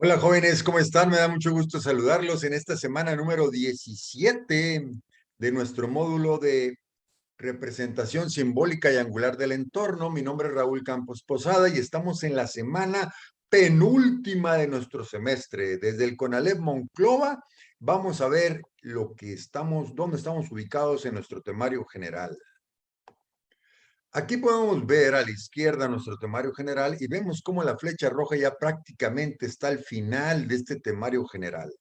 Hola jóvenes, ¿cómo están? Me da mucho gusto saludarlos en esta semana número 17 de nuestro módulo de representación simbólica y angular del entorno. Mi nombre es Raúl Campos Posada y estamos en la semana penúltima de nuestro semestre. Desde el CONALEP Monclova vamos a ver dónde estamos ubicados en nuestro temario general. Aquí podemos ver a la izquierda nuestro temario general y vemos cómo la flecha roja ya prácticamente está al final de este temario general.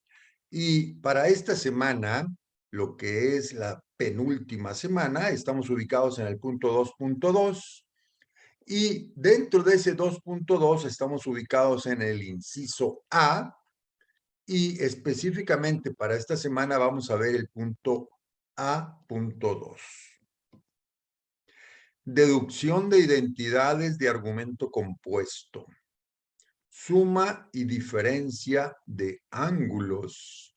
Y para esta semana, lo que es la penúltima semana, estamos ubicados en el punto 2.2 y dentro de ese 2.2 estamos ubicados en el inciso A y específicamente para esta semana vamos a ver el punto A.2. Deducción de identidades de argumento compuesto. Suma y diferencia de ángulos.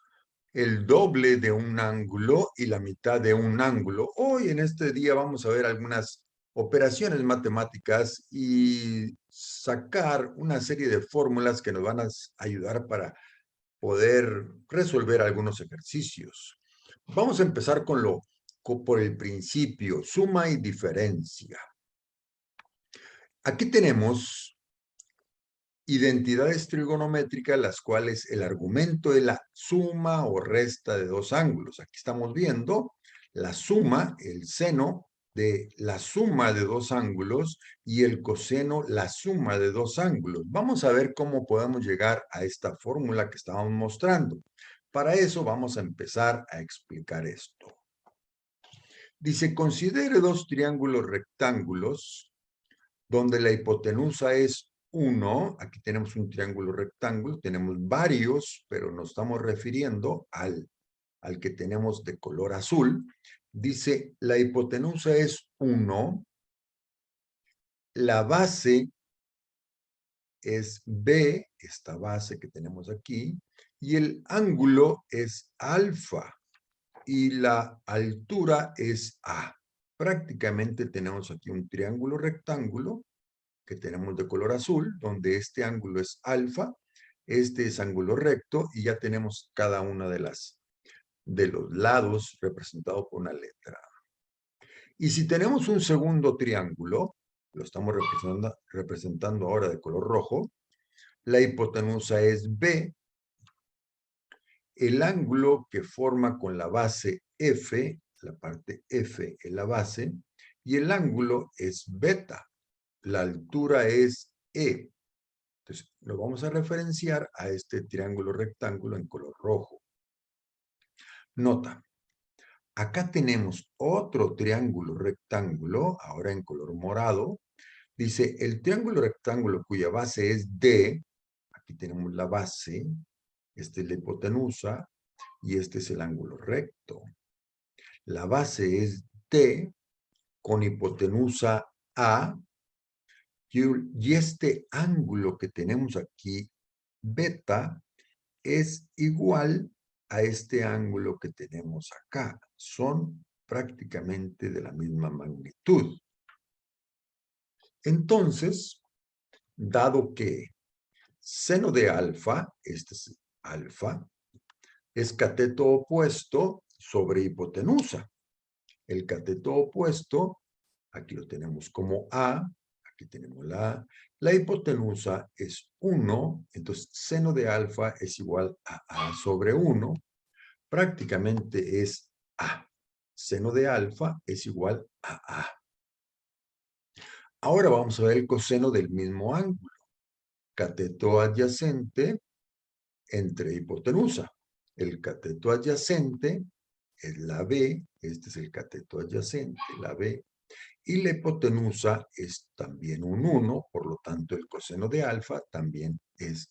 El doble de un ángulo y la mitad de un ángulo. Hoy en este día vamos a ver algunas operaciones matemáticas y sacar una serie de fórmulas que nos van a ayudar para poder resolver algunos ejercicios. Vamos a empezar por el principio, suma y diferencia. Aquí tenemos identidades trigonométricas, las cuales el argumento es la suma o resta de dos ángulos. Aquí estamos viendo la suma, el seno de la suma de dos ángulos y el coseno, la suma de dos ángulos. Vamos a ver cómo podemos llegar a esta fórmula que estábamos mostrando. Para eso vamos a empezar a explicar esto. Dice, considere dos triángulos rectángulos donde la hipotenusa es 1, aquí tenemos un triángulo rectángulo, tenemos varios, pero nos estamos refiriendo al que tenemos de color azul. Dice, la hipotenusa es 1, la base es B, esta base que tenemos aquí, y el ángulo es alfa, y la altura es A. Prácticamente tenemos aquí un triángulo rectángulo que tenemos de color azul, donde este ángulo es alfa, este es ángulo recto, y ya tenemos cada una de los lados representado por una letra. Y si tenemos un segundo triángulo, lo estamos representando ahora de color rojo, la hipotenusa es B, el ángulo que forma con la base F, la parte F es la base, y el ángulo es beta, la altura es E. Entonces, lo vamos a referenciar a este triángulo rectángulo en color rojo. Nota, acá tenemos otro triángulo rectángulo, ahora en color morado. Dice, el triángulo rectángulo cuya base es D, aquí tenemos la base, esta es la hipotenusa, y este es el ángulo recto. La base es D, con hipotenusa A, y este ángulo que tenemos aquí, beta, es igual a este ángulo que tenemos acá. Son prácticamente de la misma magnitud. Entonces, dado que seno de alfa, este es alfa, es cateto opuesto sobre hipotenusa. El cateto opuesto, aquí lo tenemos como A, aquí tenemos la A. La hipotenusa es 1, entonces seno de alfa es igual a A sobre 1. Prácticamente es A. Seno de alfa es igual a A. Ahora vamos a ver el coseno del mismo ángulo. Cateto adyacente entre hipotenusa. El cateto adyacente es la B, este es el cateto adyacente, la B, y la hipotenusa es también un 1, por lo tanto el coseno de alfa también es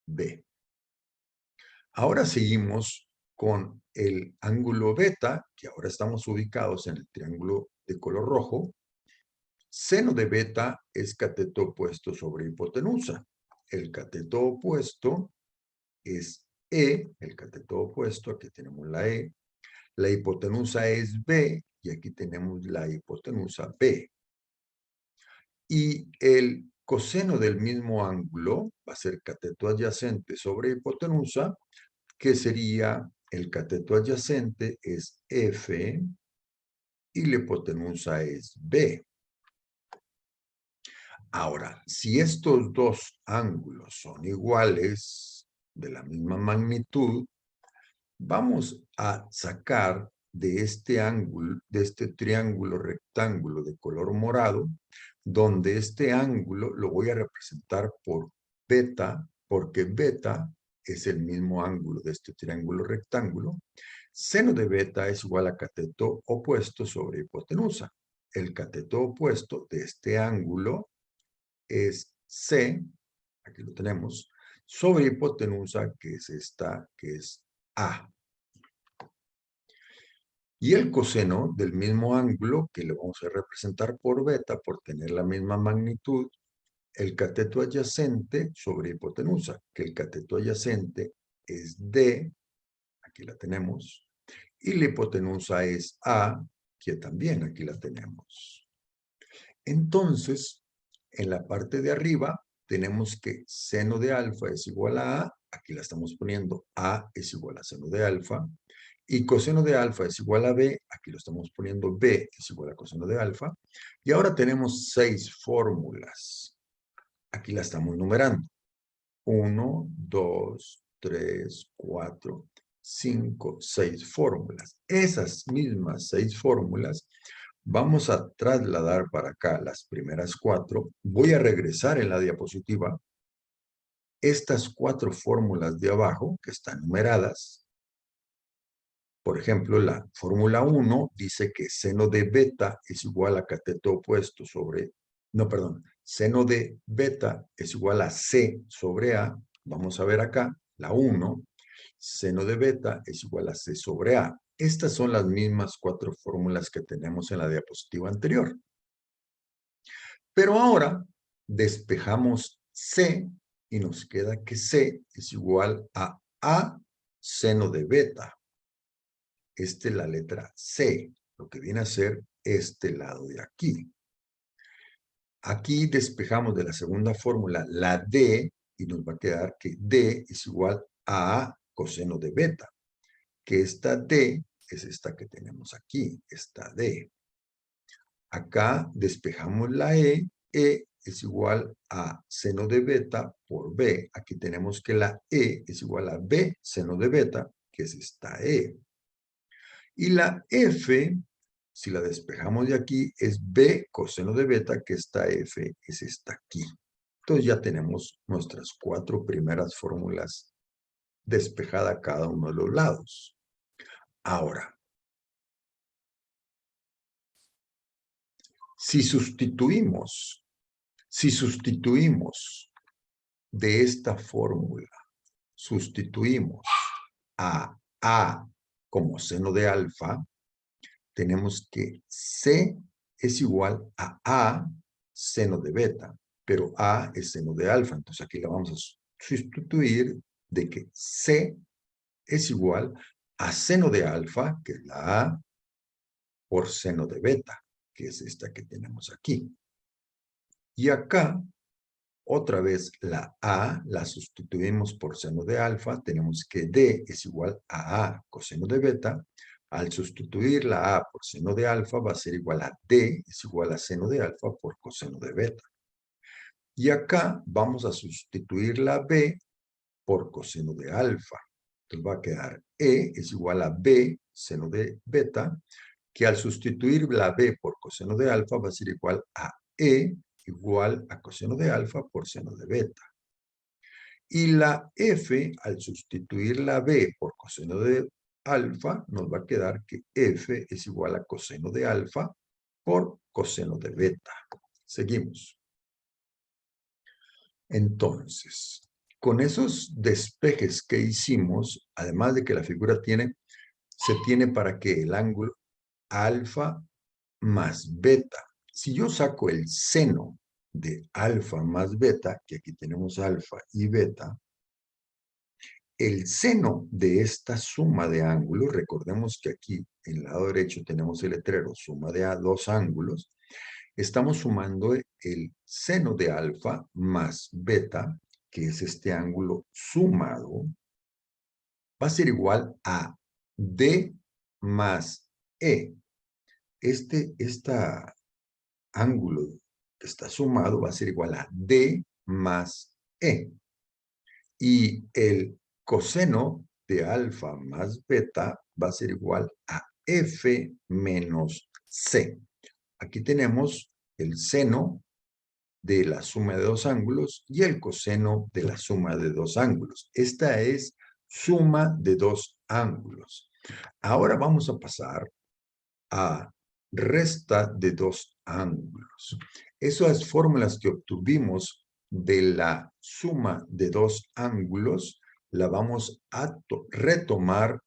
B. Ahora seguimos con el ángulo beta, que ahora estamos ubicados en el triángulo de color rojo. Seno de beta es cateto opuesto sobre hipotenusa. El cateto opuesto es E, el cateto opuesto, aquí tenemos la E. La hipotenusa es B, y aquí tenemos la hipotenusa B. Y el coseno del mismo ángulo va a ser cateto adyacente sobre hipotenusa, que sería el cateto adyacente es F y la hipotenusa es B. Ahora, si estos dos ángulos son iguales, de la misma magnitud, vamos a sacar de este ángulo, de este triángulo rectángulo de color morado, donde este ángulo lo voy a representar por beta, porque beta es el mismo ángulo de este triángulo rectángulo. Seno de beta es igual a cateto opuesto sobre hipotenusa. El cateto opuesto de este ángulo es C, aquí lo tenemos, sobre hipotenusa, que es esta, que es A. Y el coseno del mismo ángulo, que lo vamos a representar por beta, por tener la misma magnitud, el cateto adyacente sobre hipotenusa, que el cateto adyacente es D, aquí la tenemos, y la hipotenusa es A, que también aquí la tenemos. Entonces, en la parte de arriba, tenemos que seno de alfa es igual a, aquí la estamos poniendo, A es igual a seno de alfa, y coseno de alfa es igual a B, aquí lo estamos poniendo, B es igual a coseno de alfa, y ahora tenemos 6 fórmulas. Aquí la estamos numerando. 1, 2, 3, 4, 5, 6 fórmulas. Esas mismas 6 fórmulas vamos a trasladar para acá las primeras 4. Voy a regresar en la diapositiva estas 4 fórmulas de abajo que están numeradas. Por ejemplo, la fórmula 1 dice que seno de beta es igual a cateto opuesto sobre, no, perdón, seno de beta es igual a C sobre A. Vamos a ver acá, la 1, seno de beta es igual a C sobre A. Estas son las mismas 4 fórmulas que tenemos en la diapositiva anterior. Pero ahora despejamos C y nos queda que C es igual a seno de beta. Esta es la letra C, lo que viene a ser este lado de aquí. Aquí despejamos de la segunda fórmula la D y nos va a quedar que D es igual a coseno de beta, que esta D es esta que tenemos aquí, esta D. Acá despejamos la E es igual a seno de beta por B. Aquí tenemos que la E es igual a B seno de beta, que es esta E. Y la F, si la despejamos de aquí, es B coseno de beta, que esta F es esta aquí. Entonces ya tenemos nuestras 4 primeras fórmulas despejadas a cada uno de los lados. Ahora, si sustituimos de esta fórmula, sustituimos a como seno de alfa, tenemos que C es igual a seno de beta, pero A es seno de alfa. Entonces aquí la vamos a sustituir de que C es igual a seno de alfa, que es la A, por seno de beta, que es esta que tenemos aquí. Y acá, otra vez la A la sustituimos por seno de alfa, tenemos que D es igual a coseno de beta. Al sustituir la A por seno de alfa va a ser igual a D es igual a seno de alfa por coseno de beta. Y acá vamos a sustituir la B por coseno de alfa. Entonces va a quedar E es igual a B seno de beta, que al sustituir la B por coseno de alfa va a ser igual a E igual a coseno de alfa por seno de beta. Y la F, al sustituir la B por coseno de alfa, nos va a quedar que F es igual a coseno de alfa por coseno de beta. Seguimos. Entonces, con esos despejes que hicimos, además de que la figura se tiene para que el ángulo alfa más beta. Si yo saco el seno de alfa más beta, que aquí tenemos alfa y beta, el seno de esta suma de ángulos, recordemos que aquí en el lado derecho tenemos el letrero suma de dos ángulos, estamos sumando el seno de alfa más beta, que es este ángulo sumado, va a ser igual a D más E. Este ángulo que está sumado va a ser igual a D más E. Y el coseno de alfa más beta va a ser igual a F menos C. Aquí tenemos el seno de la suma de dos ángulos y el coseno de la suma de dos ángulos. Esta es suma de dos ángulos. Ahora vamos a pasar a resta de dos ángulos. Esas fórmulas que obtuvimos de la suma de dos ángulos la vamos a retomar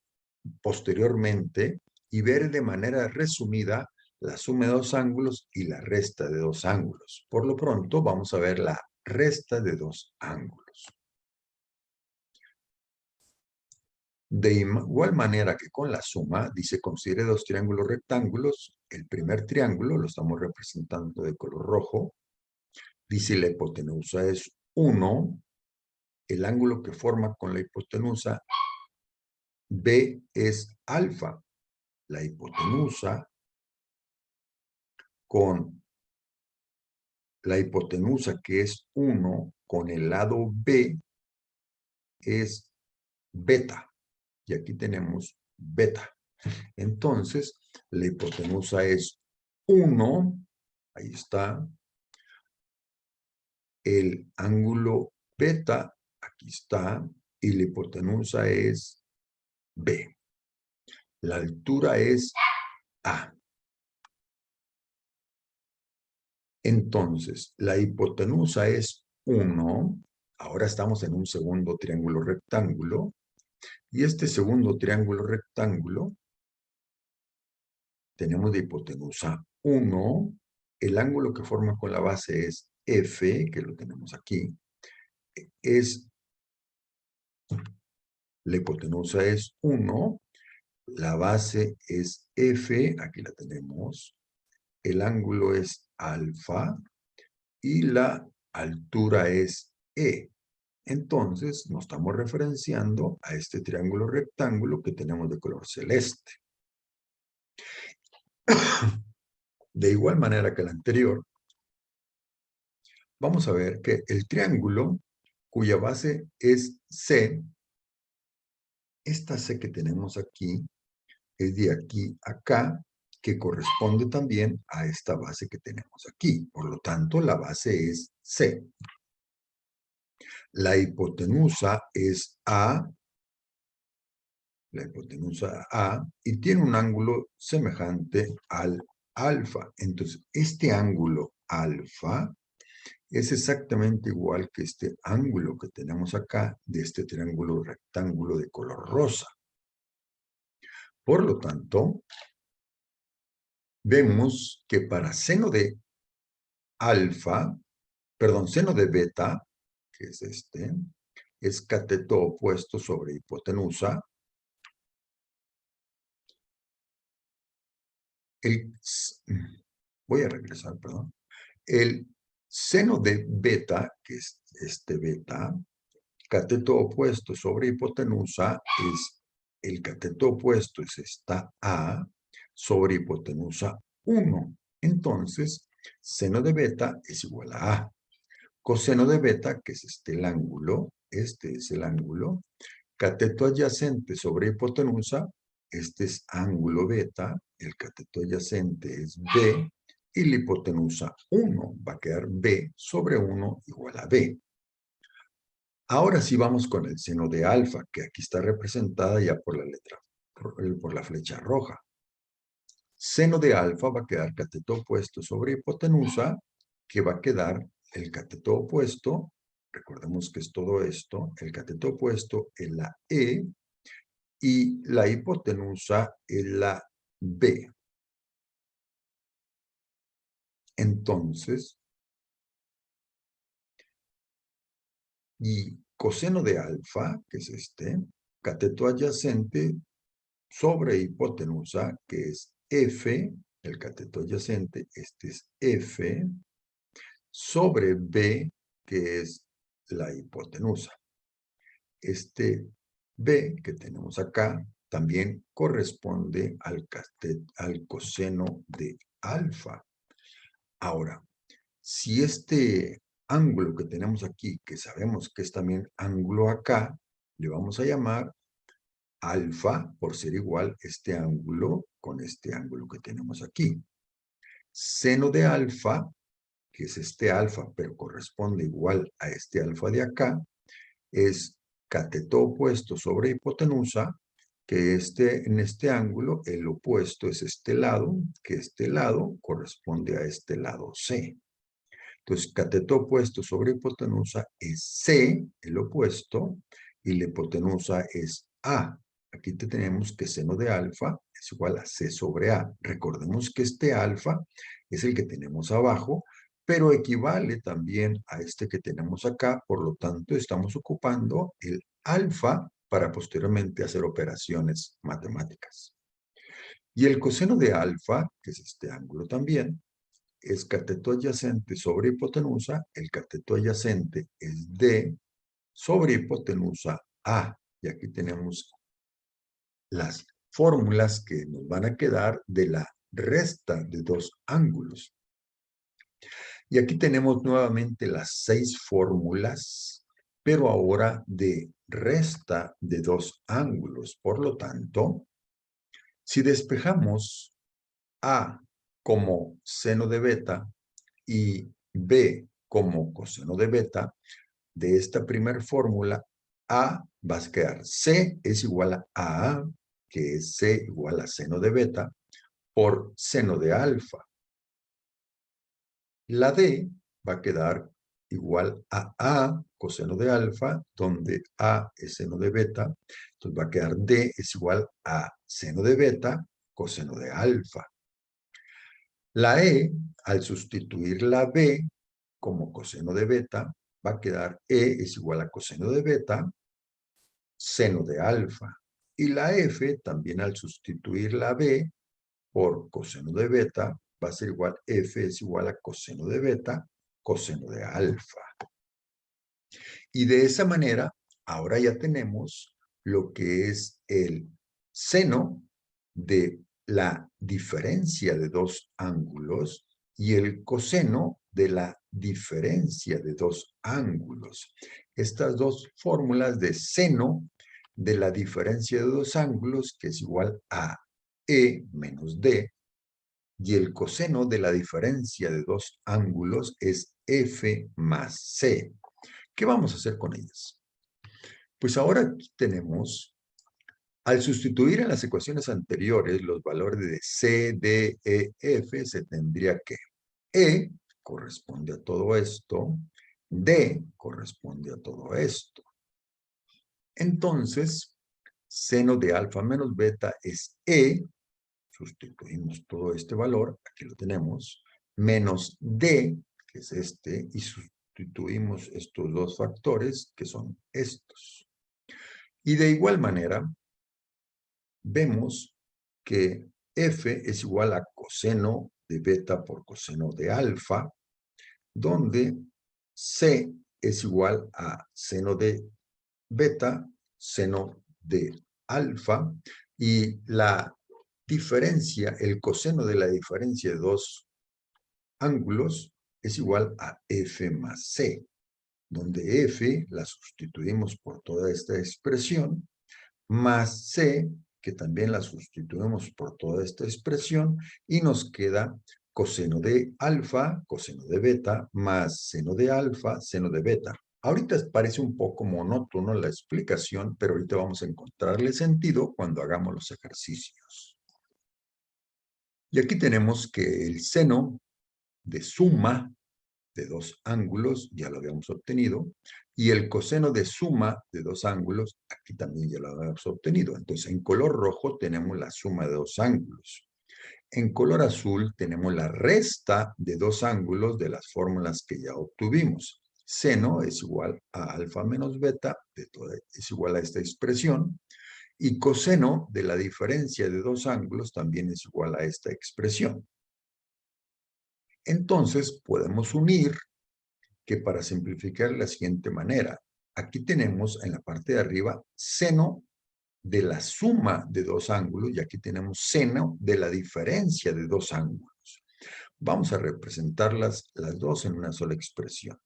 posteriormente y ver de manera resumida la suma de dos ángulos y la resta de dos ángulos. Por lo pronto vamos a ver la resta de dos ángulos. De igual manera que con la suma, dice considere dos triángulos rectángulos. El primer triángulo lo estamos representando de color rojo. Dice la hipotenusa es 1. El ángulo que forma con la hipotenusa B es alfa. La hipotenusa con la hipotenusa que es 1 con el lado B es beta. Y aquí tenemos beta. Entonces, la hipotenusa es 1, ahí está. El ángulo beta, aquí está, y la hipotenusa es B. La altura es A. Entonces, la hipotenusa es 1. Ahora estamos en un segundo triángulo rectángulo. Y este segundo triángulo rectángulo, tenemos de hipotenusa 1. El ángulo que forma con la base es F, que lo tenemos aquí. La hipotenusa es 1. La base es F, aquí la tenemos. El ángulo es alfa. Y la altura es E. Entonces, nos estamos referenciando a este triángulo rectángulo que tenemos de color celeste. De igual manera que el anterior, vamos a ver que el triángulo cuya base es C, esta C que tenemos aquí, es de aquí a acá, que corresponde también a esta base que tenemos aquí. Por lo tanto, la base es C. La hipotenusa es A, la hipotenusa A, y tiene un ángulo semejante al alfa. Entonces, este ángulo alfa es exactamente igual que este ángulo que tenemos acá de este triángulo rectángulo de color rosa. Por lo tanto, vemos que para seno de alfa, perdón, seno de beta, que es este, es cateto opuesto sobre hipotenusa. Voy a regresar, perdón. El seno de beta, que es este beta, cateto opuesto sobre hipotenusa es, el cateto opuesto es esta A sobre hipotenusa 1. Entonces, seno de beta es igual a A. Coseno de beta, que es el ángulo, este es el ángulo, cateto adyacente sobre hipotenusa, este es ángulo beta, el cateto adyacente es B, y la hipotenusa 1 va a quedar B sobre 1 igual a B. Ahora sí vamos con el seno de alfa, que aquí está representada ya por la letra, por la flecha roja. Seno de alfa va a quedar cateto opuesto sobre hipotenusa, que va a quedar el cateto opuesto, recordemos que es todo esto, el cateto opuesto es la E, y la hipotenusa es la B. Entonces, y coseno de alfa, que es este, cateto adyacente sobre hipotenusa, que es F, el cateto adyacente, este es F, sobre B, que es la hipotenusa. Este B que tenemos acá también corresponde al coseno de alfa. Ahora, si este ángulo que tenemos aquí, que sabemos que es también ángulo acá, le vamos a llamar alfa por ser igual este ángulo con este ángulo que tenemos aquí. Seno de alfa, que es este alfa, pero corresponde igual a este alfa de acá, es cateto opuesto sobre hipotenusa, que en este ángulo el opuesto es este lado, que este lado corresponde a este lado C. Entonces, cateto opuesto sobre hipotenusa es C, el opuesto, y la hipotenusa es A. Aquí tenemos que seno de alfa es igual a C sobre A. Recordemos que este alfa es el que tenemos abajo, pero equivale también a este que tenemos acá, por lo tanto estamos ocupando el alfa para posteriormente hacer operaciones matemáticas. Y el coseno de alfa, que es este ángulo también, es cateto adyacente sobre hipotenusa, el cateto adyacente es D sobre hipotenusa A. Y aquí tenemos las fórmulas que nos van a quedar de la resta de dos ángulos. Y aquí tenemos nuevamente las 6 fórmulas, pero ahora de resta de dos ángulos. Por lo tanto, si despejamos A como seno de beta y B como coseno de beta, de esta primera fórmula, A va a quedar C es igual a A, que es C igual a seno de beta, por seno de alfa. La D va a quedar igual a A coseno de alfa, donde A es seno de beta. Entonces va a quedar D es igual a seno de beta coseno de alfa. La E, al sustituir la B como coseno de beta, va a quedar E es igual a coseno de beta, seno de alfa. Y la F, también al sustituir la B por coseno de beta, va a ser igual, F es igual a coseno de beta, coseno de alfa. Y de esa manera, ahora ya tenemos lo que es el seno de la diferencia de dos ángulos y el coseno de la diferencia de dos ángulos. Estas dos fórmulas de seno de la diferencia de dos ángulos, que es igual a E menos D, y el coseno de la diferencia de dos ángulos es F más C. ¿Qué vamos a hacer con ellas? Pues ahora aquí tenemos, al sustituir en las ecuaciones anteriores los valores de C, D, E, F, se tendría que E corresponde a todo esto, D corresponde a todo esto. Entonces, seno de alfa menos beta es E, sustituimos todo este valor, aquí lo tenemos, menos D, que es este, y sustituimos estos dos factores, que son estos. Y de igual manera, vemos que F es igual a coseno de beta por coseno de alfa, donde C es igual a seno de beta, seno de alfa, y la diferencia, el coseno de la diferencia de dos ángulos es igual a F más C, donde F la sustituimos por toda esta expresión, más C, que también la sustituimos por toda esta expresión, y nos queda coseno de alfa, coseno de beta, más seno de alfa, seno de beta. Ahorita parece un poco monótono la explicación, pero ahorita vamos a encontrarle sentido cuando hagamos los ejercicios. Y aquí tenemos que el seno de suma de dos ángulos, ya lo habíamos obtenido, y el coseno de suma de dos ángulos, aquí también ya lo habíamos obtenido. Entonces, en color rojo tenemos la suma de dos ángulos. En color azul tenemos la resta de dos ángulos de las fórmulas que ya obtuvimos. Seno es igual a alfa menos beta, es igual a esta expresión, y coseno de la diferencia de dos ángulos también es igual a esta expresión. Entonces, podemos unir que para simplificar de la siguiente manera, aquí tenemos en la parte de arriba seno de la suma de dos ángulos y aquí tenemos seno de la diferencia de dos ángulos. Vamos a representarlas las dos en una sola expresión.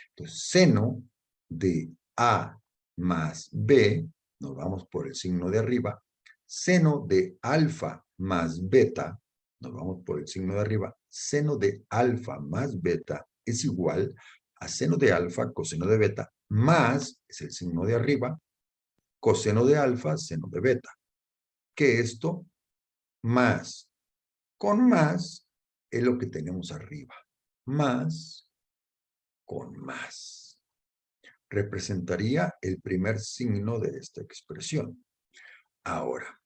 Entonces, seno de A más B, nos vamos por el signo de arriba, seno de alfa más beta, nos vamos por el signo de arriba, seno de alfa más beta es igual a seno de alfa coseno de beta más, es el signo de arriba, coseno de alfa, seno de beta. Que esto más con más es lo que tenemos arriba. Más con más. Representaría el primer signo de esta expresión. Ahora,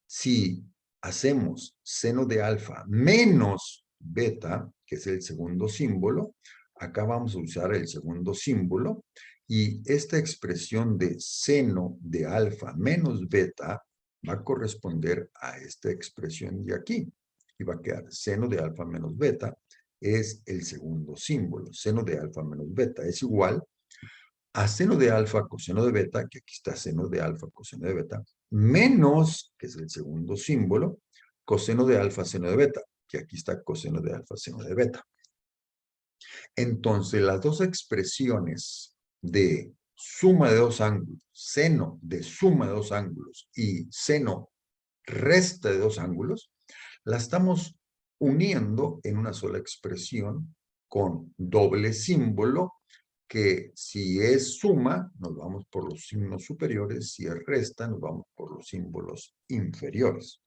si hacemos seno de alfa menos beta, que es el segundo símbolo, acá vamos a usar el segundo símbolo, y esta expresión de seno de alfa menos beta va a corresponder a esta expresión de aquí, y va a quedar seno de alfa menos beta, es el segundo símbolo, seno de alfa menos beta, es igual a seno de alfa coseno de beta, que aquí está seno de alfa coseno de beta, menos, que es el segundo símbolo, coseno de alfa seno de beta, que aquí está coseno de alfa seno de beta. Entonces, las dos expresiones de suma de dos ángulos, seno de suma de dos ángulos y seno resta de dos ángulos, la estamos uniendo en una sola expresión con doble símbolo, que si es suma, nos vamos por los signos superiores, si es resta, nos vamos por los símbolos inferiores.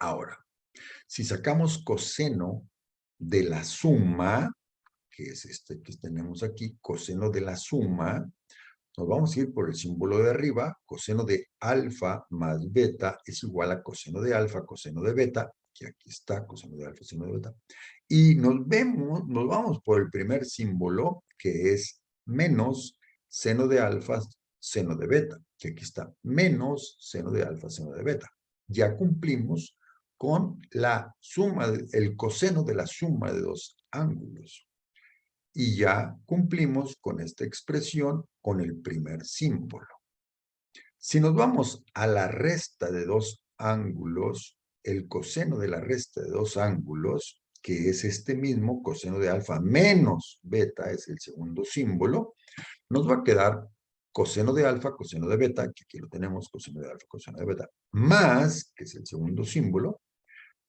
Ahora, si sacamos coseno de la suma, que es este que tenemos aquí, coseno de la suma, nos vamos a ir por el símbolo de arriba, coseno de alfa más beta es igual a coseno de alfa, coseno de beta, que aquí está, coseno de alfa, coseno de beta, y nos vamos por el primer símbolo, que es menos seno de alfa, seno de beta, que aquí está, menos seno de alfa, seno de beta. Ya cumplimos con la suma, el coseno de la suma de dos ángulos. Y ya cumplimos con esta expresión con el primer símbolo. Si nos vamos a la resta de dos ángulos, el coseno de la resta de dos ángulos, que es este mismo coseno de alfa menos beta, es el segundo símbolo, nos va a quedar coseno de alfa, coseno de beta, que aquí lo tenemos, coseno de alfa, coseno de beta, más, que es el segundo símbolo,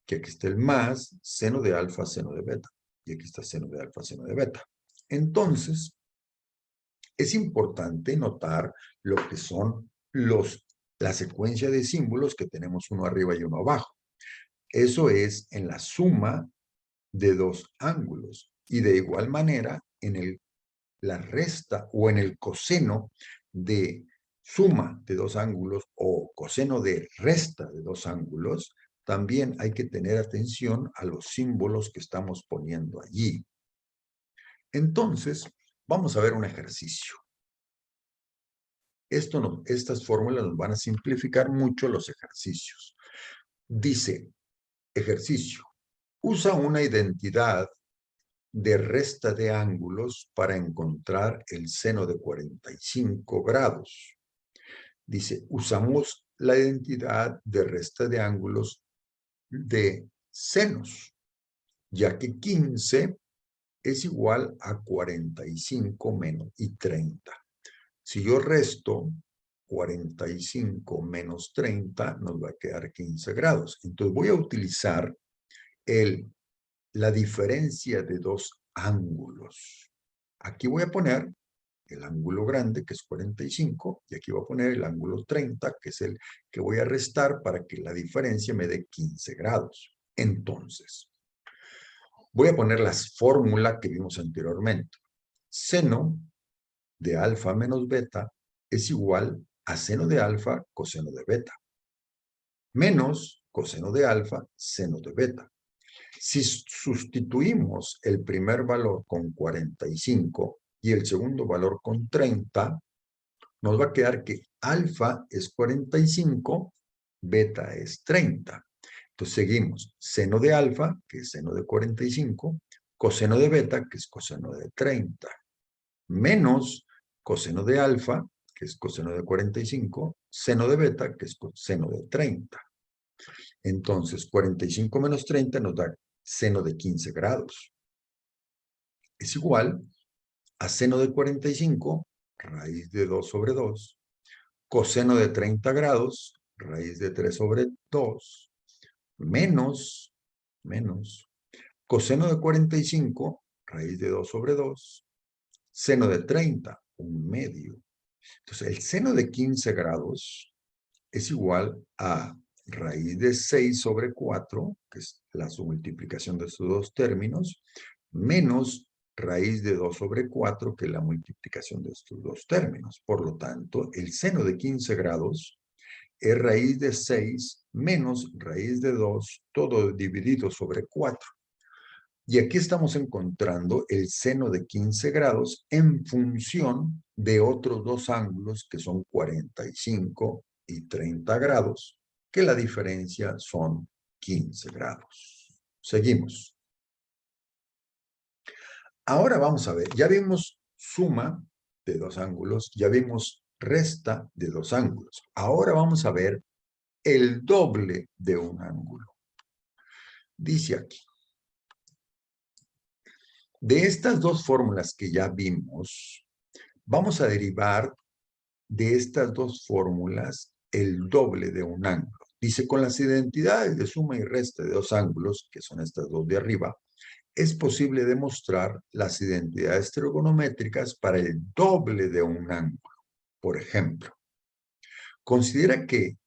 que aquí está el más, seno de alfa, seno de beta, y aquí está seno de alfa, seno de beta. Entonces, es importante notar lo que son la secuencia de símbolos que tenemos uno arriba y uno abajo. Eso es en la suma de dos ángulos. Y de igual manera, en la resta o en el coseno de suma de dos ángulos o coseno de resta de dos ángulos, también hay que tener atención a los símbolos que estamos poniendo allí. Entonces, vamos a ver un ejercicio. Estas fórmulas nos van a simplificar mucho los ejercicios. Dice, ejercicio, usa una identidad de resta de ángulos para encontrar el seno de 45 grados. Dice, usamos la identidad de resta de ángulos de senos, ya que 15 es igual a 45 menos y 30. Si yo resto 45 menos 30, nos va a quedar 15 grados. Entonces voy a utilizar la diferencia de dos ángulos. Aquí voy a poner el ángulo grande, que es 45, y aquí voy a poner el ángulo 30, que es el que voy a restar para que la diferencia me dé 15 grados. Entonces, voy a poner las fórmulas que vimos anteriormente. Seno de alfa menos beta es igual a seno de alfa coseno de beta, menos coseno de alfa seno de beta. Si sustituimos el primer valor con 45 y el segundo valor con 30, nos va a quedar que alfa es 45, beta es 30. Entonces seguimos. Seno de alfa, que es seno de 45, coseno de beta, que es coseno de 30, menos coseno de alfa, que es coseno de 45, seno de beta, que es coseno de 30. Entonces, 45 menos 30 nos da seno de 15 grados. Es igual a seno de 45, raíz de 2 sobre 2, coseno de 30 grados, raíz de 3 sobre 2, menos coseno de 45, raíz de 2 sobre 2, seno de 30, un medio. Entonces, el seno de 15 grados es igual a raíz de 6 sobre 4, que es la submultiplicación de estos dos términos, menos raíz de 2 sobre 4, que es la multiplicación de estos dos términos. Por lo tanto, el seno de 15 grados es raíz de 6 menos raíz de 2, todo dividido sobre 4. Y aquí estamos encontrando el seno de 15 grados en función de otros dos ángulos que son 45 y 30 grados, que la diferencia son 15 grados. Seguimos. Ahora vamos a ver, ya vimos suma de dos ángulos, ya vimos resta de dos ángulos. Ahora vamos a ver el doble de un ángulo. Dice aquí, de estas dos fórmulas que ya vimos, vamos a derivar de estas dos fórmulas el doble de un ángulo. Dice, con las identidades de suma y resta de dos ángulos, que son estas dos de arriba, es posible demostrar las identidades trigonométricas para el doble de un ángulo. Por ejemplo, considera que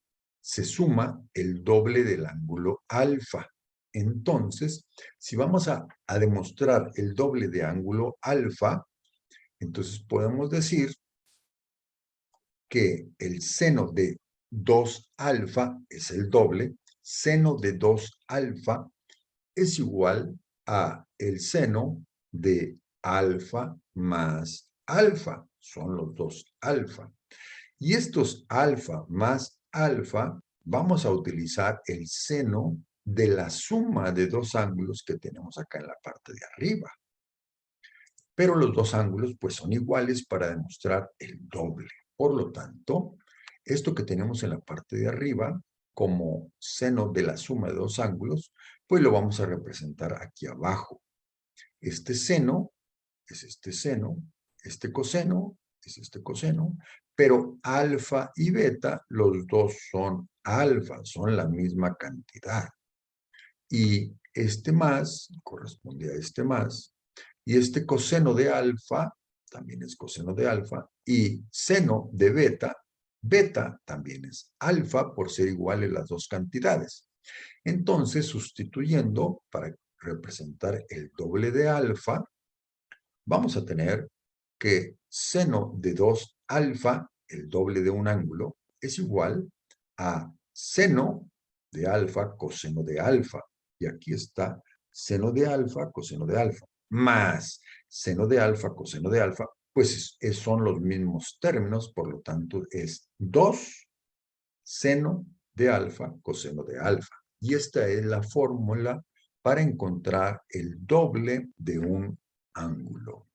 se suma el doble del ángulo alfa. Entonces, si vamos a demostrar el doble de ángulo alfa, entonces podemos decir que el seno de 2 alfa es el doble, seno de 2 alfa es igual a el seno de alfa más alfa, son los dos alfa. Y estos alfa más alfa, vamos a utilizar el seno de la suma de dos ángulos que tenemos acá en la parte de arriba. Pero los dos ángulos pues son iguales para demostrar el doble. Por lo tanto, esto que tenemos en la parte de arriba como seno de la suma de dos ángulos, pues lo vamos a representar aquí abajo. Este seno es este seno, este coseno es este coseno, pero alfa y beta, los dos son alfa, son la misma cantidad. Y este más corresponde a este más, y este coseno de alfa también es coseno de alfa, y seno de beta, beta también es alfa por ser iguales las dos cantidades. Entonces, sustituyendo para representar el doble de alfa, vamos a tener que seno de 2 alfa, el doble de un ángulo, es igual a seno de alfa coseno de alfa. Y aquí está seno de alfa coseno de alfa, más seno de alfa coseno de alfa, pues son los mismos términos, por lo tanto es 2 seno de alfa coseno de alfa. Y esta es la fórmula para encontrar el doble de un ángulo.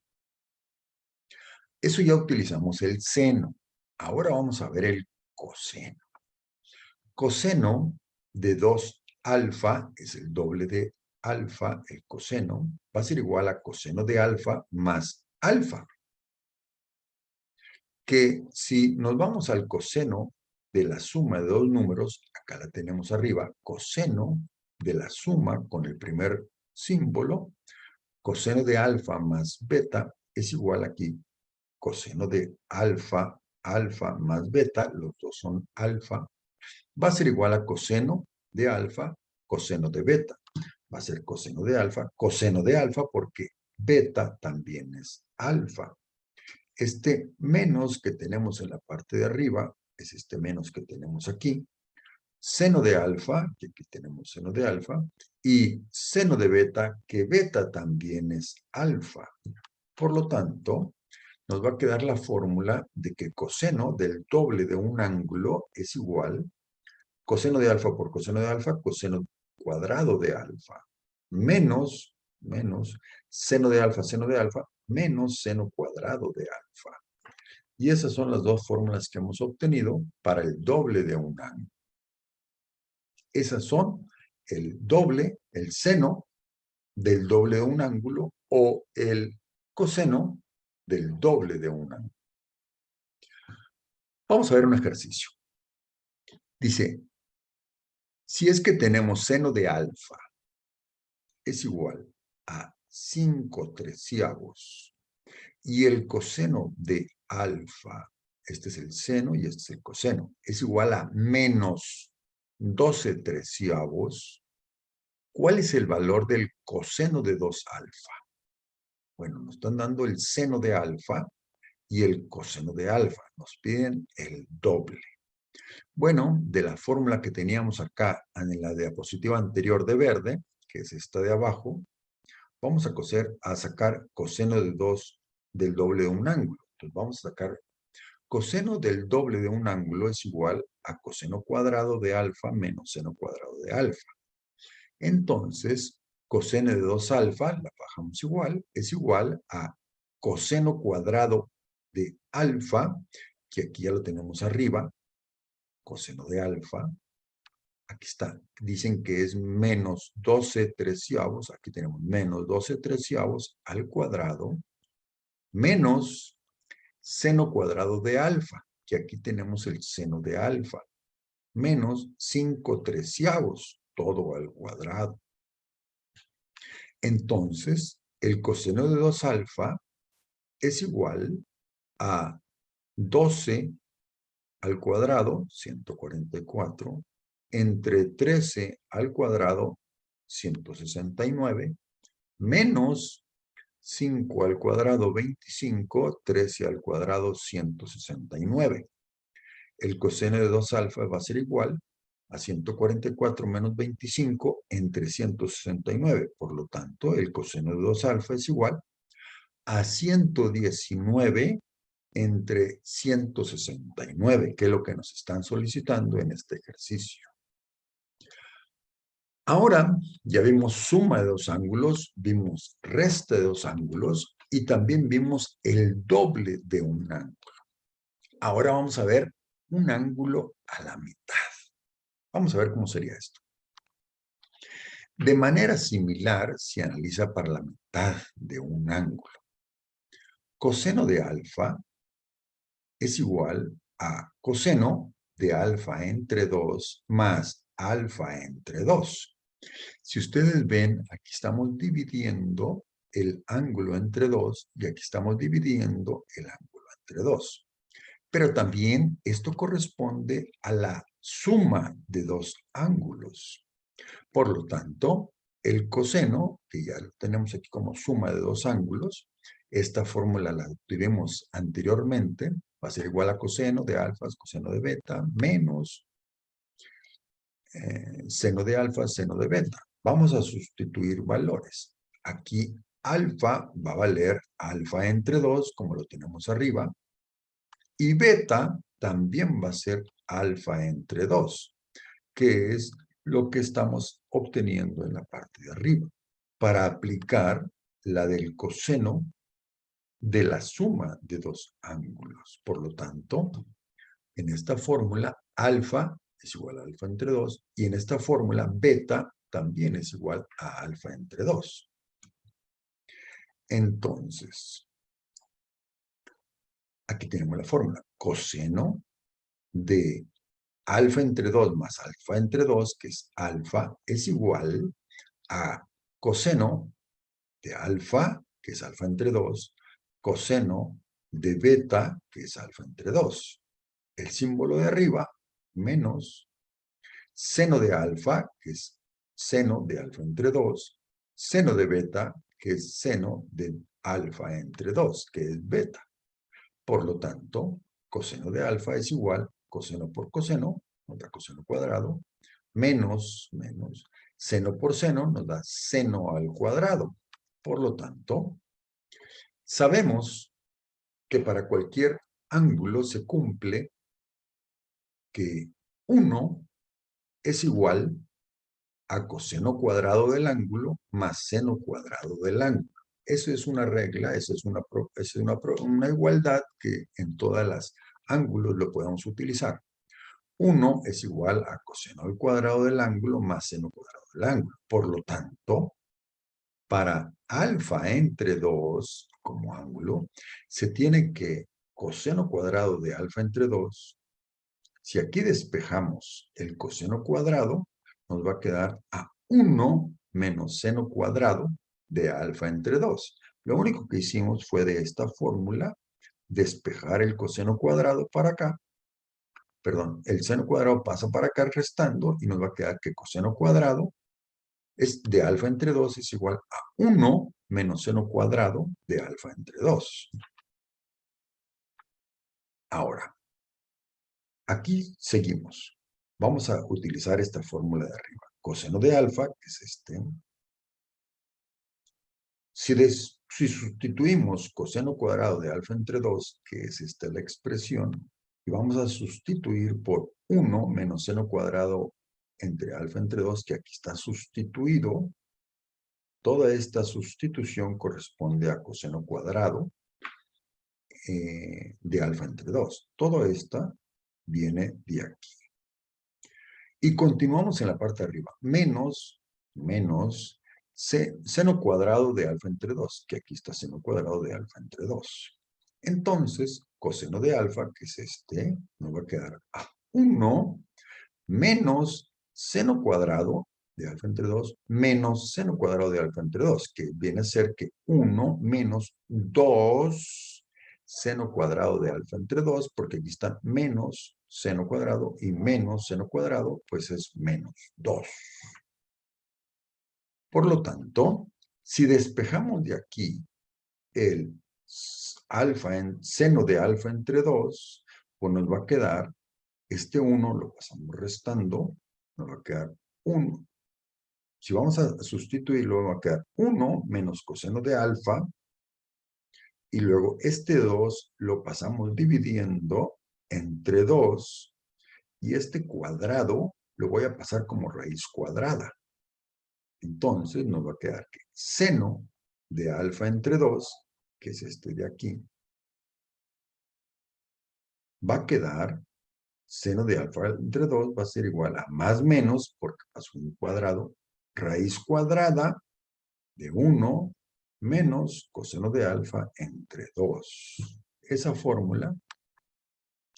Eso ya utilizamos el seno. Ahora vamos a ver el coseno. Coseno de 2 alfa es el doble de alfa, el coseno, va a ser igual a coseno de alfa más alfa. Que si nos vamos al coseno de la suma de dos números, acá la tenemos arriba, coseno de la suma con el primer símbolo, coseno de alfa más beta es igual aquí coseno de alfa, alfa más beta, los dos son alfa, va a ser igual a coseno de alfa, coseno de beta. Va a ser coseno de alfa porque beta también es alfa. Este menos que tenemos en la parte de arriba es este menos que tenemos aquí. Seno de alfa, que aquí tenemos seno de alfa, y seno de beta, que beta también es alfa. Por lo tanto, nos va a quedar la fórmula de que coseno del doble de un ángulo es igual coseno de alfa por coseno de alfa, coseno cuadrado de alfa, menos seno de alfa, menos seno cuadrado de alfa. Y esas son las dos fórmulas que hemos obtenido para el doble de un ángulo. Esas son el doble, el seno del doble de un ángulo o el coseno del doble de un ángulo. Vamos a ver un ejercicio. Dice, si es que tenemos seno de alfa es igual a 5/3 y el coseno de alfa, este es el seno y este es el coseno, es igual a menos 12/3, ¿cuál es el valor del coseno de 2 alfa? Bueno, nos están dando el seno de alfa y el coseno de alfa. Nos piden el doble. Bueno, de la fórmula que teníamos acá en la diapositiva anterior de verde, que es esta de abajo, vamos a sacar coseno de 2 del doble de un ángulo. Entonces vamos a sacar coseno del doble de un ángulo es igual a coseno cuadrado de alfa menos seno cuadrado de alfa. Entonces, coseno de 2 alfa, la bajamos igual, es igual a coseno cuadrado de alfa, que aquí ya lo tenemos arriba, coseno de alfa, aquí está, dicen que es menos 12/3, aquí tenemos menos 12/3 al cuadrado, menos seno cuadrado de alfa, que aquí tenemos el seno de alfa, menos 5/3, todo al cuadrado. Entonces, el coseno de 2 alfa es igual a 12 al cuadrado, 144, entre 13 al cuadrado, 169, menos 5 al cuadrado, 25, 13 al cuadrado, 169. El coseno de 2 alfa va a ser igual a 144 menos 25 entre 169. Por lo tanto, el coseno de 2 alfa es igual a 119 entre 169, que es lo que nos están solicitando en este ejercicio. Ahora ya vimos suma de dos ángulos, vimos resta de dos ángulos y también vimos el doble de un ángulo. Ahora vamos a ver un ángulo a la mitad. Vamos a ver cómo sería esto. De manera similar se analiza para la mitad de un ángulo. Coseno de alfa es igual a coseno de alfa entre 2 más alfa entre 2. Si ustedes ven, aquí estamos dividiendo el ángulo entre 2 y aquí estamos dividiendo el ángulo entre 2. Pero también esto corresponde a la suma de dos ángulos. Por lo tanto, el coseno, que ya lo tenemos aquí como suma de dos ángulos, esta fórmula la tuvimos anteriormente, va a ser igual a coseno de alfa, coseno de beta, menos seno de alfa, seno de beta. Vamos a sustituir valores. Aquí alfa va a valer alfa entre 2, como lo tenemos arriba, y beta también va a ser alfa entre 2, que es lo que estamos obteniendo en la parte de arriba, para aplicar la del coseno de la suma de dos ángulos. Por lo tanto, en esta fórmula, alfa es igual a alfa entre 2, y en esta fórmula, beta también es igual a alfa entre 2. Entonces, aquí tenemos la fórmula. Coseno de alfa entre 2 más alfa entre 2, que es alfa, es igual a coseno de alfa, que es alfa entre 2, coseno de beta, que es alfa entre 2. El símbolo de arriba, menos seno de alfa, que es seno de alfa entre 2, seno de beta, que es seno de alfa entre 2, que es beta. Por lo tanto, coseno de alfa es igual, coseno por coseno, nos da coseno cuadrado, menos seno por seno nos da seno al cuadrado. Por lo tanto, sabemos que para cualquier ángulo se cumple que 1 es igual a coseno cuadrado del ángulo más seno cuadrado del ángulo. Eso es una regla, eso es una igualdad que en todas las ángulos lo podemos utilizar. 1 es igual a coseno al cuadrado del ángulo más seno cuadrado del ángulo. Por lo tanto, para alfa entre 2 como ángulo, se tiene que coseno cuadrado de alfa entre 2. Si aquí despejamos el coseno cuadrado, nos va a quedar a 1 menos seno cuadrado de alfa entre 2. Lo único que hicimos fue de esta fórmula despejar el coseno cuadrado para acá. Perdón, el seno cuadrado pasa para acá restando y nos va a quedar que coseno cuadrado es de alfa entre 2 es igual a 1 menos seno cuadrado de alfa entre 2. Ahora, aquí seguimos. Vamos a utilizar esta fórmula de arriba. Coseno de alfa, que es este. Si sustituimos coseno cuadrado de alfa entre 2, que es esta la expresión, y vamos a sustituir por 1 menos seno cuadrado entre alfa entre 2, que aquí está sustituido, toda esta sustitución corresponde a coseno cuadrado de alfa entre 2. Todo esto viene de aquí. Y continuamos en la parte de arriba. Menos seno cuadrado de alfa entre 2, que aquí está seno cuadrado de alfa entre 2. Entonces, coseno de alfa, que es este, nos va a quedar a 1 menos seno cuadrado de alfa entre 2 menos seno cuadrado de alfa entre 2, que viene a ser que 1 menos 2 seno cuadrado de alfa entre 2, porque aquí está menos seno cuadrado y menos seno cuadrado, pues es menos 2. Por lo tanto, si despejamos de aquí el alfa en seno de alfa entre 2, pues nos va a quedar, este 1 lo pasamos restando, nos va a quedar 1. Si vamos a sustituirlo, va a quedar 1 menos coseno de alfa, y luego este 2 lo pasamos dividiendo entre 2, y este cuadrado lo voy a pasar como raíz cuadrada. Entonces nos va a quedar que seno de alfa entre 2, que es este de aquí, va a quedar, seno de alfa entre 2 va a ser igual a más menos, porque pasó un cuadrado, raíz cuadrada de 1 menos coseno de alfa entre 2. Esa fórmula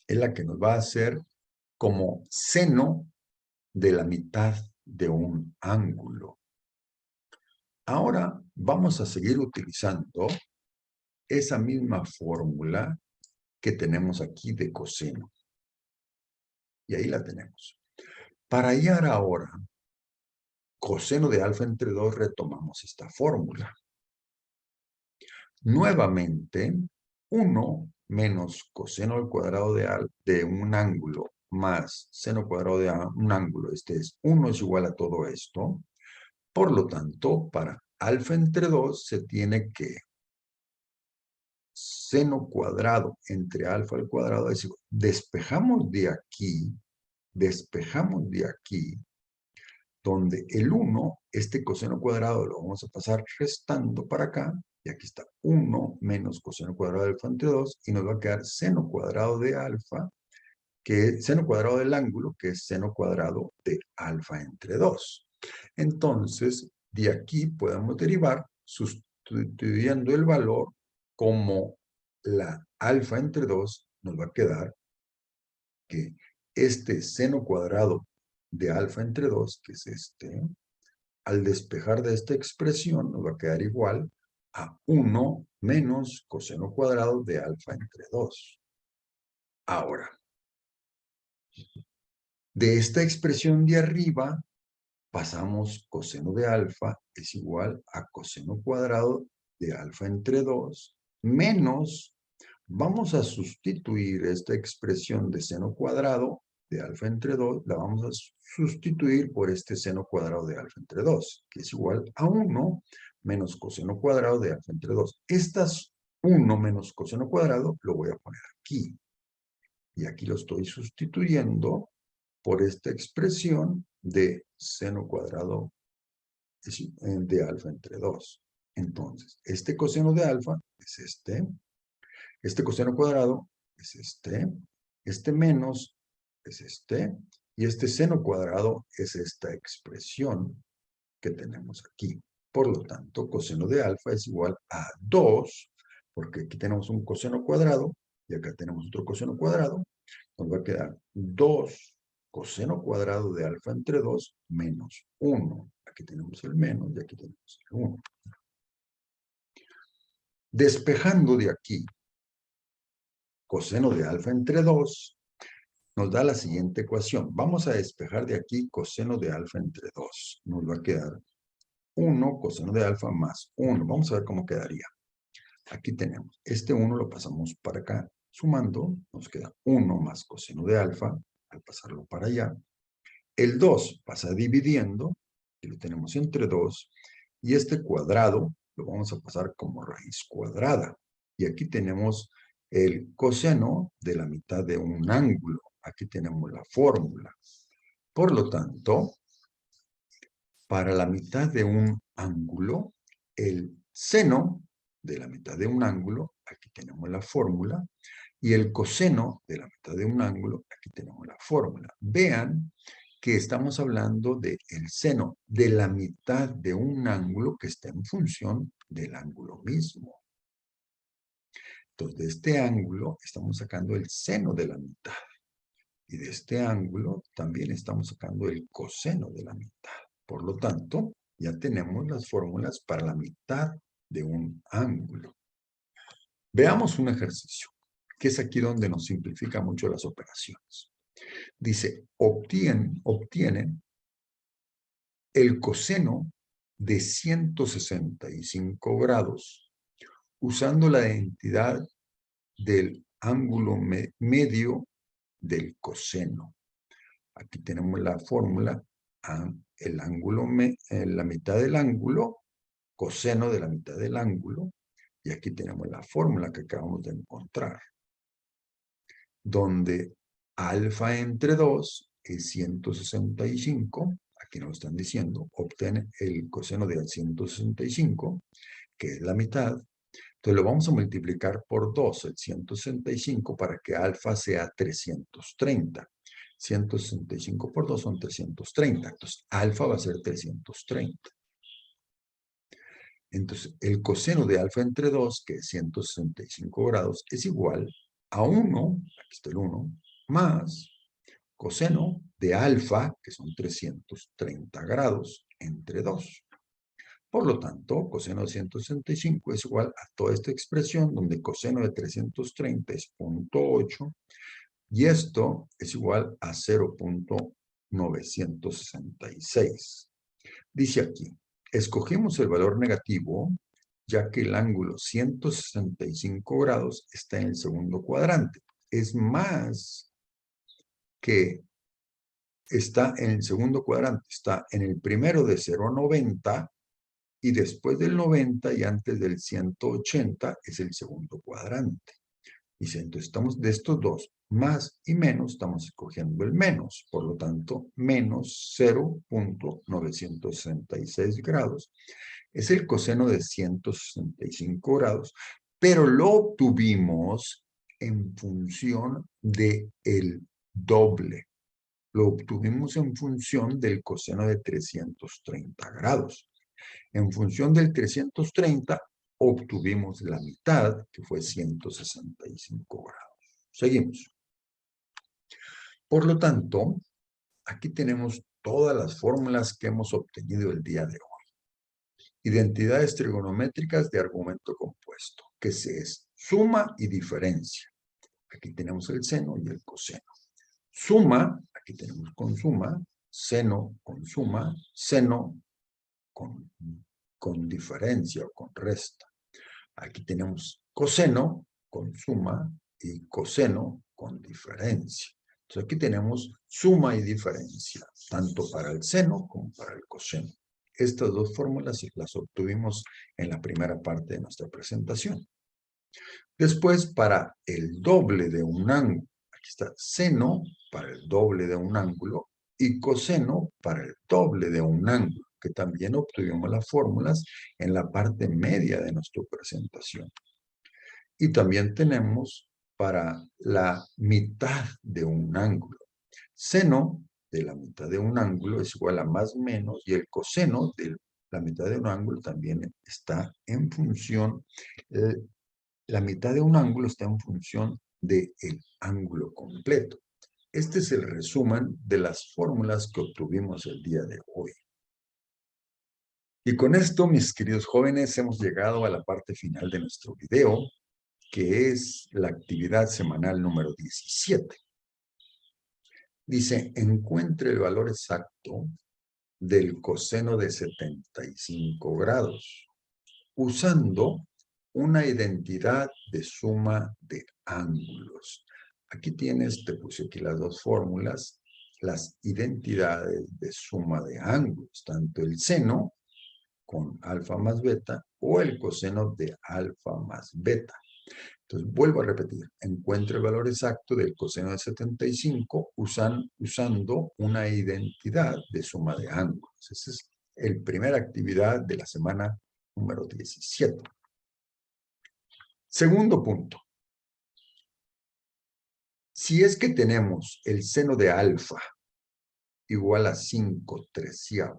es la que nos va a hacer como seno de la mitad de un ángulo. Ahora vamos a seguir utilizando esa misma fórmula que tenemos aquí de coseno. Y ahí la tenemos. Para hallar ahora coseno de alfa entre 2, retomamos esta fórmula. Nuevamente, 1 menos coseno al cuadrado de un ángulo más seno cuadrado de un ángulo, este es 1 es igual a todo esto. Por lo tanto, para alfa entre 2 se tiene que seno cuadrado entre alfa al cuadrado es igual. Despejamos de aquí, donde el 1, este coseno cuadrado lo vamos a pasar restando para acá, y aquí está 1 menos coseno cuadrado de alfa entre 2, y nos va a quedar seno cuadrado de alfa, que es seno cuadrado del ángulo, que es seno cuadrado de alfa entre 2. Entonces, de aquí podemos derivar, sustituyendo el valor como la alfa entre 2, nos va a quedar que este seno cuadrado de alfa entre 2, que es este, al despejar de esta expresión nos va a quedar igual a 1 menos coseno cuadrado de alfa entre 2. Ahora, de esta expresión de arriba, pasamos coseno de alfa es igual a coseno cuadrado de alfa entre 2, menos, vamos a sustituir esta expresión de seno cuadrado de alfa entre 2, la vamos a sustituir por este seno cuadrado de alfa entre 2, que es igual a 1 menos coseno cuadrado de alfa entre 2. Estas 1 menos coseno cuadrado lo voy a poner aquí. Y aquí lo estoy sustituyendo por esta expresión de seno cuadrado de alfa entre 2. Entonces, este coseno de alfa es este coseno cuadrado es este menos es y este seno cuadrado es esta expresión que tenemos aquí. Por lo tanto, coseno de alfa es igual a 2, porque aquí tenemos un coseno cuadrado y acá tenemos otro coseno cuadrado. Nos va a quedar 2 coseno cuadrado de alfa entre 2 menos 1. Aquí tenemos el menos y aquí tenemos el 1. Despejando de aquí coseno de alfa entre 2, nos da la siguiente ecuación. Vamos a despejar de aquí coseno de alfa entre 2. Nos va a quedar 1 coseno de alfa más 1. Vamos a ver cómo quedaría. Aquí tenemos, este 1 lo pasamos para acá. Sumando, nos queda 1 más coseno de alfa, al pasarlo para allá. El 2 pasa dividiendo, y lo tenemos entre 2. Y este cuadrado lo vamos a pasar como raíz cuadrada. Y aquí tenemos el coseno de la mitad de un ángulo. Aquí tenemos la fórmula. Por lo tanto, para la mitad de un ángulo, el seno de la mitad de un ángulo, aquí tenemos la fórmula, y el coseno de la mitad de un ángulo, aquí tenemos la fórmula. Vean que estamos hablando del seno de la mitad de un ángulo que está en función del ángulo mismo. Entonces, de este ángulo estamos sacando el seno de la mitad. Y de este ángulo también estamos sacando el coseno de la mitad. Por lo tanto, ya tenemos las fórmulas para la mitad de un ángulo. Veamos un ejercicio, que es aquí donde nos simplifica mucho las operaciones. Dice, obtienen el coseno de 165 grados usando la identidad del ángulo medio del coseno. Aquí tenemos la fórmula, el ángulo, la mitad del ángulo, coseno de la mitad del ángulo, y aquí tenemos la fórmula que acabamos de encontrar, donde alfa entre 2 es 165, aquí nos lo están diciendo, obtiene el coseno de 165, que es la mitad. Entonces lo vamos a multiplicar por 2, el 165, para que alfa sea 330. 165 por 2 son 330. Entonces, alfa va a ser 330. Entonces, el coseno de alfa entre 2, que es 165 grados, es igual a 1, aquí está el 1, más coseno de alfa, que son 330 grados, entre 2. Por lo tanto, coseno de 165 es igual a toda esta expresión, donde coseno de 330 es 0.8, y esto es igual a 0.966. Dice aquí, escogemos el valor negativo, ya que el ángulo 165 grados está en el segundo cuadrante. Es más que está en el segundo cuadrante, está en el primero de 0 a 90, y después del 90 y antes del 180 es el segundo cuadrante. Dice, entonces estamos de estos dos, más y menos, estamos escogiendo el menos. Por lo tanto, menos 0.966 grados es el coseno de 165 grados, pero lo obtuvimos en función del doble. Lo obtuvimos en función del coseno de 330 grados. En función del 330, obtuvimos la mitad, que fue 165 grados. Seguimos. Por lo tanto, aquí tenemos todas las fórmulas que hemos obtenido el día de hoy. Identidades trigonométricas de argumento compuesto, que es suma y diferencia. Aquí tenemos el seno y el coseno. Suma, aquí tenemos con suma, seno con suma, seno con diferencia o con resta. Aquí tenemos coseno con suma y coseno con diferencia. Entonces aquí tenemos suma y diferencia, tanto para el seno como para el coseno. Estas dos fórmulas las obtuvimos en la primera parte de nuestra presentación. Después, para el doble de un ángulo, Aquí está seno para el doble de un ángulo y coseno para el doble de un ángulo, que también obtuvimos las fórmulas en la parte media de nuestra presentación. Y también tenemos para la mitad de un ángulo. Seno de la mitad de un ángulo es igual a más menos, y el coseno de la mitad de un ángulo también está en función, la mitad de un ángulo está en función del ángulo completo. Este es el resumen de las fórmulas que obtuvimos el día de hoy. Y con esto, mis queridos jóvenes, hemos llegado a la parte final de nuestro video, que es la actividad semanal número 17. Dice, encuentre el valor exacto del coseno de 75 grados, usando una identidad de suma de ángulos. Aquí tienes, te puse aquí las dos fórmulas, las identidades de suma de ángulos, tanto el seno con alfa más beta o el coseno de alfa más beta. Entonces, vuelvo a repetir, encuentre el valor exacto del coseno de 75 usando una identidad de suma de ángulos. Esa es la primera actividad de la semana número 17. Segundo punto. Si es que tenemos el seno de alfa igual a 5/13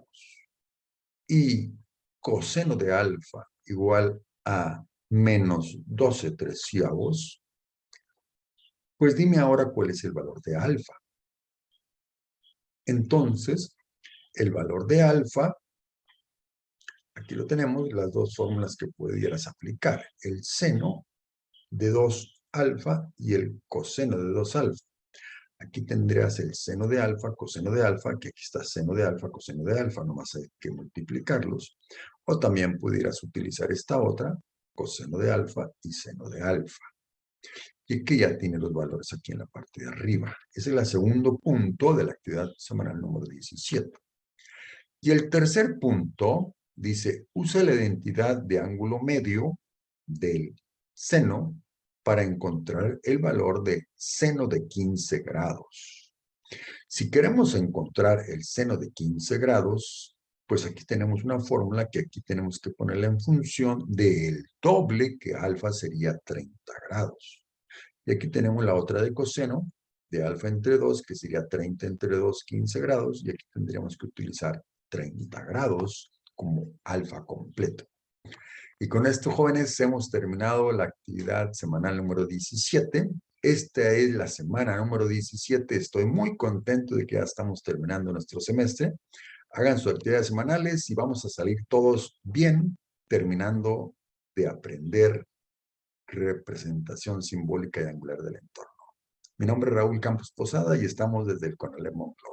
y coseno de alfa igual a menos 12/13, pues dime ahora cuál es el valor de alfa. Entonces, el valor de alfa, aquí lo tenemos, las dos fórmulas que pudieras aplicar. El seno de 2 alfa y el coseno de 2 alfa. Aquí tendrías el seno de alfa, que aquí está seno de alfa, coseno de alfa, nomás hay que multiplicarlos. O también pudieras utilizar esta otra, coseno de alfa y seno de alfa. Y que ya tiene los valores aquí en la parte de arriba. Ese es el segundo punto de la actividad semanal número 17. Y el tercer punto dice, usa la identidad de ángulo medio del seno para encontrar el valor de seno de 15 grados. Si queremos encontrar el seno de 15 grados, pues aquí tenemos una fórmula que aquí tenemos que ponerla en función del doble, que alfa sería 30 grados. Y aquí tenemos la otra de coseno, de alfa entre 2, que sería 30 entre 2, 15 grados, y aquí tendríamos que utilizar 30 grados como alfa completo. Y con esto, jóvenes, hemos terminado la actividad semanal número 17. Esta es la semana número 17. Estoy muy contento de que ya estamos terminando nuestro semestre. Hagan sus actividades semanales y vamos a salir todos bien, terminando de aprender representación simbólica y angular del entorno. Mi nombre es Raúl Campos Posada y estamos desde el CONALEP Monclova.